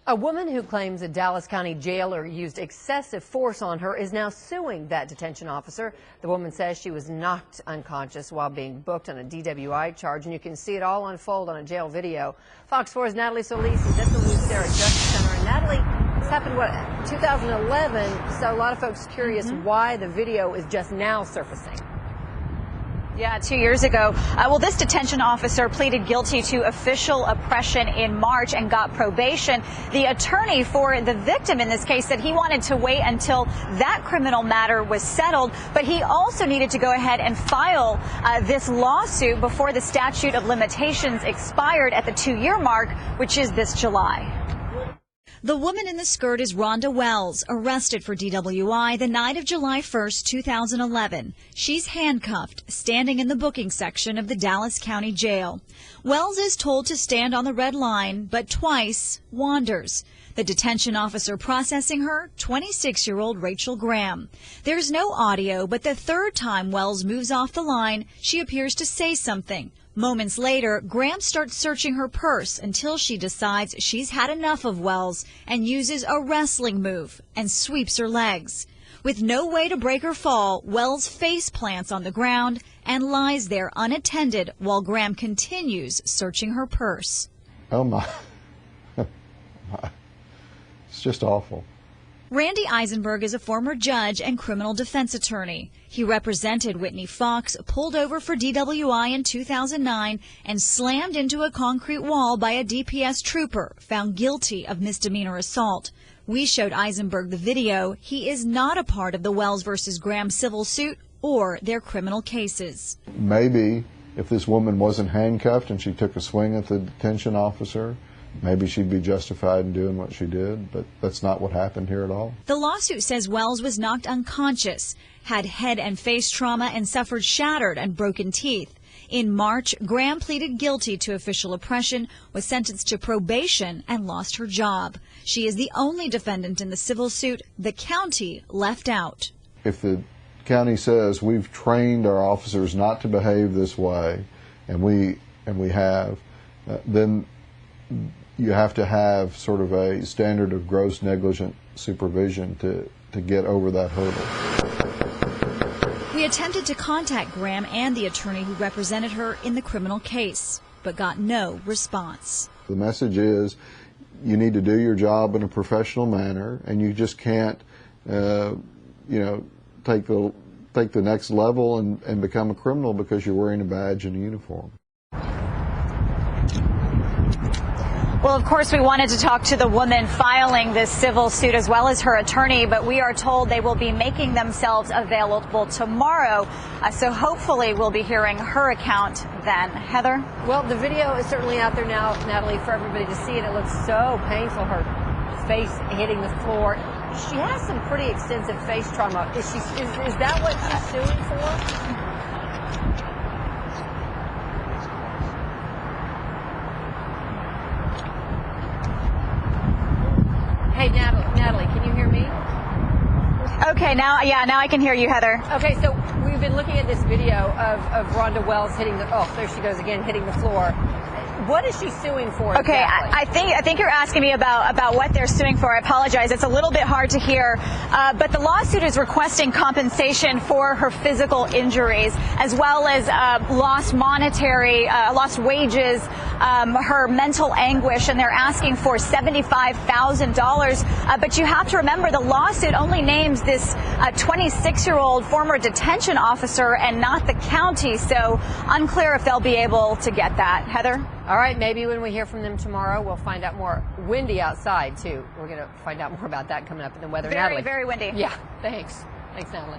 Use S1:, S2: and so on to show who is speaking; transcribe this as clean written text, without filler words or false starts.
S1: A woman who claims a Dallas County jailer used excessive force on her is now suing that detention officer. The woman says she was knocked unconscious while being booked on a DWI charge, and you can see it all unfold on a jail video. Fox 4's Natalie Solis is at the Lucero Justice Center. And Natalie, this happened, 2011, so a lot of folks curious why the video is just now surfacing.
S2: Yeah, 2 years ago. Well, this detention officer pleaded guilty to official oppression in March and got probation. The attorney for the victim in this case said he wanted to wait until that criminal matter was settled, but he also needed to go ahead and file this lawsuit before the statute of limitations expired at the 2-year mark, which is this July.
S3: The woman in the skirt is Rhonda Wells, arrested for DWI the night of July 1st, 2011. She's handcuffed, standing in the booking section of the Dallas County Jail. Wells is told to stand on the red line, but twice wanders. The detention officer processing her, 26-year-old Rachel Graham. There's no audio, but the third time Wells moves off the line, she appears to say something. Moments later, Graham starts searching her purse until she decides she's had enough of Wells and uses a wrestling move and sweeps her legs. With no way to break her fall, Wells face plants on the ground and lies there unattended while Graham continues searching her purse.
S4: Oh my. It's just awful.
S3: Randy Eisenberg is a former judge and criminal defense attorney. He represented Whitney Fox, pulled over for DWI in 2009 and slammed into a concrete wall by a DPS trooper, found guilty of misdemeanor assault. We showed Eisenberg the video. He is not a part of the Wells versus Graham civil suit or their criminal cases.
S4: Maybe if this woman wasn't handcuffed and she took a swing at the detention officer, maybe she'd be justified in doing what she did, but that's not what happened here at all.
S3: The lawsuit says Wells was knocked unconscious, had head and face trauma, and suffered shattered and broken teeth. In March, Graham pleaded guilty to official oppression, was sentenced to probation, and lost her job. She is the only defendant in the civil suit the county left out.
S4: If the county says we've trained our officers not to behave this way, and we have, then you have to have sort of a standard of gross negligent supervision to get over that hurdle.
S3: We attempted to contact Graham and the attorney who represented her in the criminal case, but got no response.
S4: The message is you need to do your job in a professional manner, and you just can't, take the next level and become a criminal because you're wearing a badge and a uniform.
S2: Well, of course, we wanted to talk to the woman filing this civil suit as well as her attorney, but we are told they will be making themselves available tomorrow. So hopefully we'll be hearing her account then. Heather?
S1: Well, the video is certainly out there now, Natalie, for everybody to see, and it looks so painful, her face hitting the floor. She has some pretty extensive face trauma. Is that what she's suing for? Hey, Natalie, can you hear me?
S2: Okay, now I can hear you, Heather.
S1: Okay, so we've been looking at this video of Rhonda Wells hitting there she goes again, hitting the floor. What is she suing for?
S2: Okay,
S1: exactly?
S2: I think you're asking me about what they're suing for. I apologize. It's a little bit hard to hear. But the lawsuit is requesting compensation for her physical injuries, as well as lost wages, her mental anguish, and they're asking for $75,000. But you have to remember the lawsuit only names this 26-year-old former detention officer and not the county, so unclear if they'll be able to get that. Heather?
S1: All right, maybe when we hear from them tomorrow, we'll find out more. Windy outside, too. We're going to find out more about that coming up in the weather.
S2: Very,
S1: Natalie.
S2: very windy.
S1: Yeah, thanks. Thanks, Natalie.